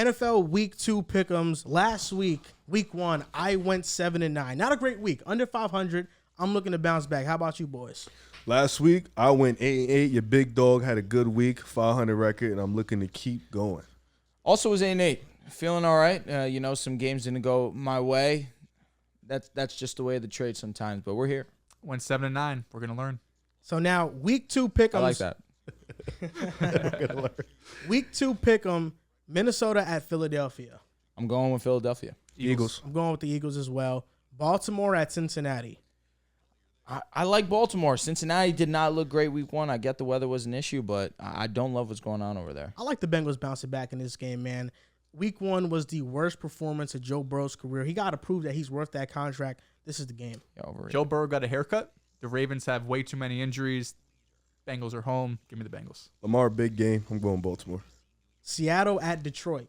NFL Week 2 pick'ems. Last week, Week 1, I went 7-9. Not a great week. Under 500. I'm looking to bounce back. How about you boys? Last week, I went 8-8. Your big dog had a good week, 500 record, and I'm looking to keep going. Also was 8-8. Feeling all right. Some games didn't go my way. That's just the way of the trade sometimes, but we're here. Went 7-9. We're going to learn. So now, Week 2 pick'ems. I like that. Week 2 pick'em, Minnesota at Philadelphia. I'm going with Philadelphia. Eagles. I'm going with the Eagles as well. Baltimore at Cincinnati. I like Baltimore. Cincinnati did not look great week 1. I get the weather was an issue, but I don't love what's going on over there. I like the Bengals bouncing back in this game, man. Week 1 was the worst performance of Joe Burrow's career. He got to prove that he's worth that contract. This is the game. Yeah, Joe Burrow got a haircut. The Ravens have way too many injuries. Bengals are home. Give me the Bengals. Lamar, big game. I'm going Baltimore. Seattle at Detroit.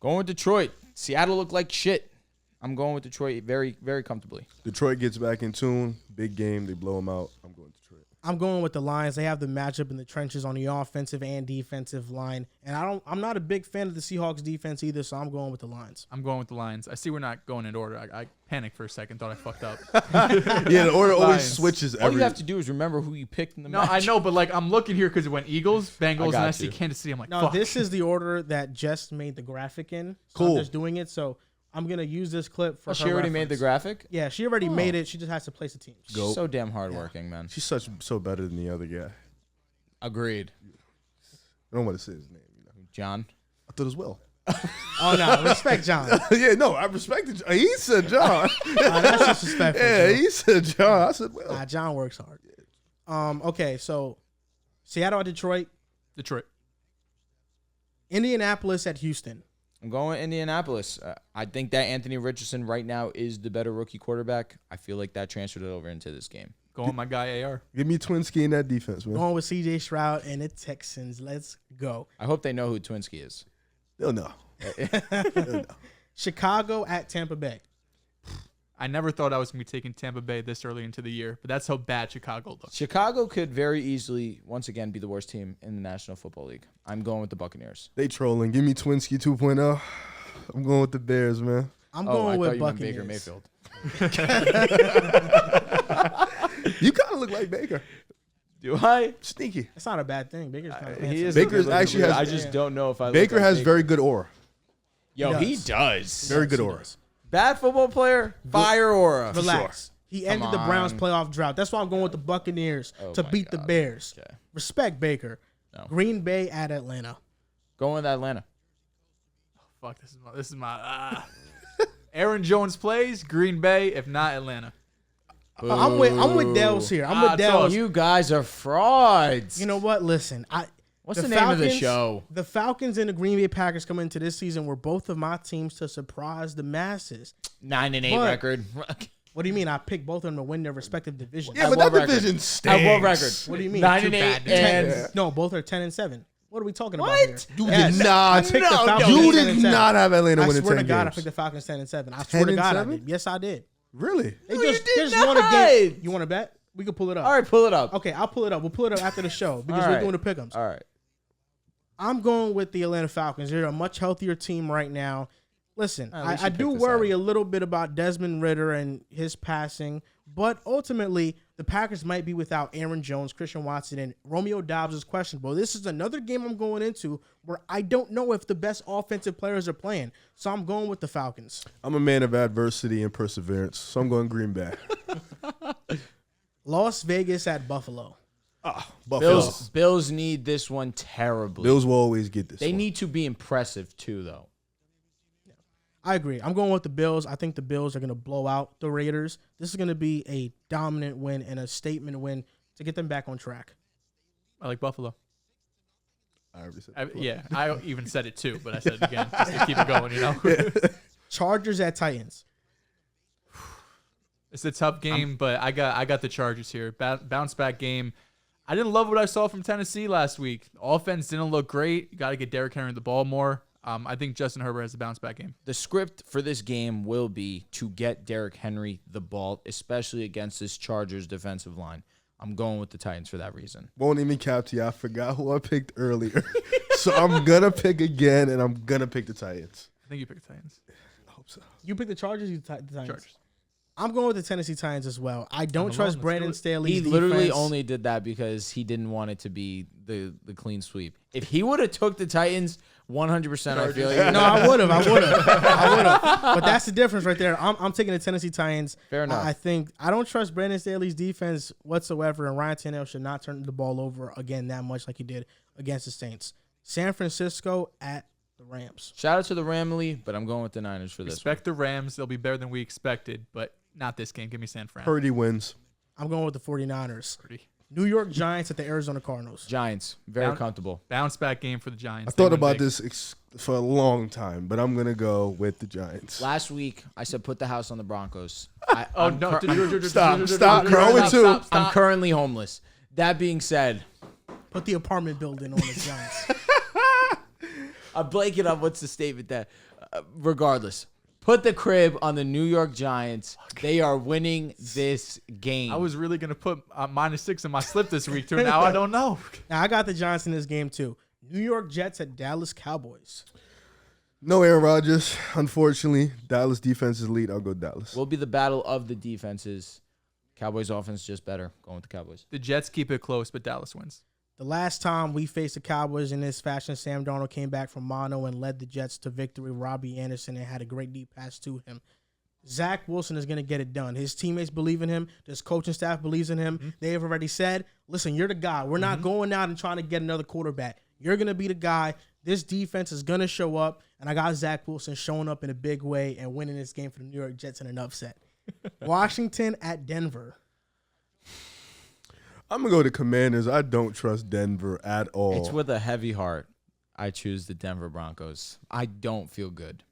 Going with Detroit. Seattle looked like shit. I'm going with Detroit very, very comfortably. Detroit gets back in tune. Big game. They blow them out. I'm going Detroit. I'm going with the Lions. They have the matchup in the trenches on the offensive and defensive line. And I'm not a big fan of the Seahawks defense either, so I'm going with the Lions. I'm going with the Lions. I see we're not going in order. I panicked for a second. Thought I fucked up. Yeah, the order always Lions. switches All you have to do is remember who you picked in the match. I know, but I'm looking here because it went Eagles, Bengals, and I see you. Kansas City. I'm like, No, fuck. this is the order that Jess made the graphic in. So Cool. I'm just doing it. So I'm going to use this clip for her She already made the reference. graphic? Yeah, she already made it. She just has to place the teams. Go. She's so damn hardworking, man. She's so better than the other guy. Agreed. I don't want to say his name. John? I thought as well. Oh, no. Respect John. Yeah, no, I respected. He said John. That's disrespectful. Yeah, Joe. he said John. I said well. Nah, John works hard. Okay, so Seattle at Detroit. Detroit. Indianapolis at Houston. I'm going with Indianapolis. I think that Anthony Richardson right now is the better rookie quarterback. I feel like that transferred it over into this game. Going with my guy, AR. Give me Twinsky in that defense, man. Going with C.J. Stroud and the Texans. Let's go. I hope they know who Twinsky is. They'll know. Chicago at Tampa Bay. I never thought I was going to be taking Tampa Bay this early into the year, but that's how bad Chicago looks. Chicago could very easily, once again, be the worst team in the National Football League. I'm going with the Buccaneers. They trolling. Give me Twinsky 2.0. I'm going with the Bears, man. I'm I going with thought you meant Buccaneers. Baker Mayfield. You kind of look like Baker. Do I? Sneaky. It's not a bad thing. Baker's kind of He is. Baker's a good-looking actually dude. has- I just don't know if I. Baker look like has very good aura. Yo, He he does. does. Very good He aura. does. Bad football player, fire aura. Relax. He ended the Browns on. playoff drought. That's why I'm going with the Buccaneers Oh to my beat the God. Bears. Okay. Respect Baker. No. Green Bay at Atlanta. Going with Atlanta. Fuck, this is my Aaron Jones plays, Green Bay, if not Atlanta. I'm with Dehls here. I'm with tough. Dehls. You guys are frauds. You know what? Listen, What's the name of the show? The Falcons and the Green Bay Packers coming into this season were both of my teams to surprise the masses. 9-8 But- record. What do you mean? I picked both of them to win their respective divisions. Yeah, At but what that record? division At stinks. what record? What do you mean? 9 Too and 8 bad. and No, both are 10-7. What are we talking about What? here? You Yes. did I not. picked the Falcons You 10-7. did not have Atlanta I winning 10 swear to God, I games. picked the Falcons 10-7. I swear to God, I 10-7? did. Yes, I did. Really? They No, you just, did they just won a not. game. You want to bet? We can pull it up. all right, pull it up. Okay, I'll pull it up. We'll pull it up after the show because All we're right. doing the pick'ems. All right. I'm going with the Atlanta Falcons. They're a much healthier team right now. Listen, At least I you do picked this worry out. a little bit about Desmond Ridder and his passing, but ultimately, the Packers might be without Aaron Jones, Christian Watson, and Romeo Dobbs is questionable. This is another game I'm going into where I don't know if the best offensive players are playing, so I'm going with the Falcons. I'm a man of adversity and perseverance, so I'm going Green Bay. Las Vegas at Buffalo. Buffalo. Bills need this one terribly. Bills will always get this They one. need to be impressive too, though. I agree. I'm going with the Bills. I think the Bills are going to blow out the Raiders. This is going to be a dominant win and a statement win to get them back on track. I like Buffalo. I already said Yeah, I even said it too, but I said it again just to keep it going, you know? Chargers at Titans. It's a tough game, but I got the Chargers here. Bounce back game. I didn't love what I saw from Tennessee last week. Offense didn't look great. You got to get Derrick Henry the ball more. I think Justin Herbert has a bounce back game. The script for this game will be to get Derrick Henry the ball, especially against this Chargers defensive line. I'm going with the Titans for that reason. Won't even cap to you. I forgot who I picked earlier. So I'm going to pick again, and I'm going to pick the Titans. I think you picked Titans. I hope so. You pick the Chargers. The Titans. Chargers. I'm going with the Tennessee Titans as well. I don't alone. trust Let's Brandon do it. Staley's He defense. literally only did that because he didn't want it to be the clean sweep. If he would have took the Titans, 100%, I feel like. No, I would have. But that's the difference right there. I'm taking the Tennessee Titans. Fair enough. I don't trust Brandon Staley's defense whatsoever, and Ryan Tannehill should not turn the ball over again that much like he did against the Saints. San Francisco at the Rams. Shout out to the Ramley, but I'm going with the Niners for this. Expect the Rams. They'll be better than we expected, but not this game. Give me San Fran. Purdy wins. I'm going with the 49ers. Purdy. New York Giants at the Arizona Cardinals. Giants, very comfortable. Bounce back game for the Giants. I thought about this for a long time, but I'm going to go with the Giants. Last week, I said put the house on the Broncos. Oh, no. Stop. Growing too. I'm currently homeless. That being said, Put the apartment building on the Giants. I'll blank it up. What's the statement that? Regardless, put the crib on the New York Giants. They are winning this game. I was really going to put -6 in my slip this week, too. Now I don't know. Now, I got the Giants in this game, too. New York Jets at Dallas Cowboys. No Aaron Rodgers, unfortunately. Dallas defense is elite. I'll go Dallas. Will be the battle of the defenses. Cowboys offense just better. Going with the Cowboys. The Jets keep it close, but Dallas wins. The last time we faced the Cowboys in this fashion, Sam Darnold came back from mono and led the Jets to victory. Robbie Anderson and had a great deep pass to him. Zach Wilson is going to get it done. His teammates believe in him. His coaching staff believes in him. Mm-hmm. They have already said, listen, you're the guy. We're not going out and trying to get another quarterback. You're going to be the guy. This defense is going to show up. And I got Zach Wilson showing up in a big way and winning this game for the New York Jets in an upset. Washington at Denver. I'm going to go to Commanders. I don't trust Denver at all. It's with a heavy heart. I choose the Denver Broncos. I don't feel good.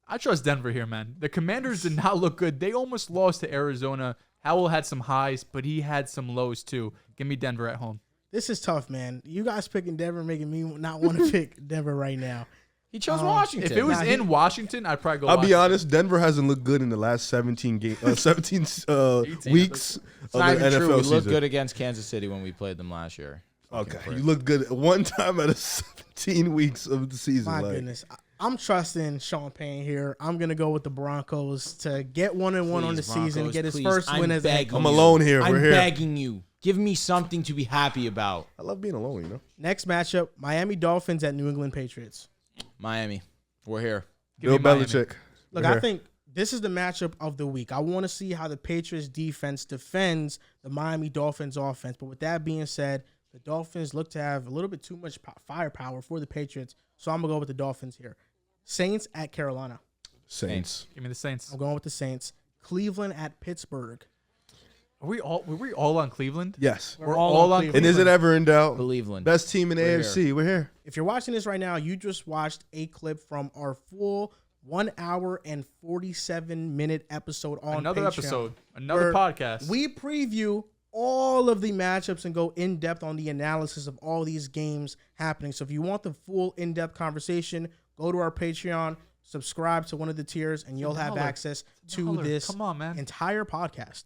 I trust Denver here, man. The Commanders did not look good. They almost lost to Arizona. Howell had some highs, but he had some lows too. Give me Denver at home. This is tough, man. You guys picking Denver making me not want to pick Denver right now. He chose Washington. If it was in Washington, I'd probably go I'll Washington. be honest, Denver hasn't looked good in the last 17 weeks of the It's not even NFL true. We looked season. good against Kansas City when we played them last year. Okay, you looked good one time out of 17 weeks of the season. My goodness. I'm trusting Sean Payne here. I'm going to go with the Broncos to get 1-1 on the season and get his first win as a head coach. I'm alone here. I'm We're here. begging you. Give me something to be happy about. I love being alone, you know. Next matchup, Miami Dolphins at New England Patriots. Miami. We're here. Give me Bill Miami. Belichick. Look, I think this is the matchup of the week. I want to see how the Patriots defense defends the Miami Dolphins offense. But with that being said, the Dolphins look to have a little bit too much firepower for the Patriots. So I'm going to go with the Dolphins here. Saints at Carolina. Saints. Give me the Saints. I'm going with the Saints. Cleveland at Pittsburgh. Were we all on Cleveland? Yes. We're all on Cleveland. And is it ever in doubt? Cleveland. Best team in the We're AFC. We're here. If you're watching this right now, you just watched a clip from our full 1 hour and 47-minute episode on Another Patreon, episode. Another where podcast. We preview all of the matchups and go in-depth on the analysis of all these games happening. So if you want the full in-depth conversation, go to our Patreon, subscribe to one of the tiers, and you'll have access to this Come on, man. entire podcast.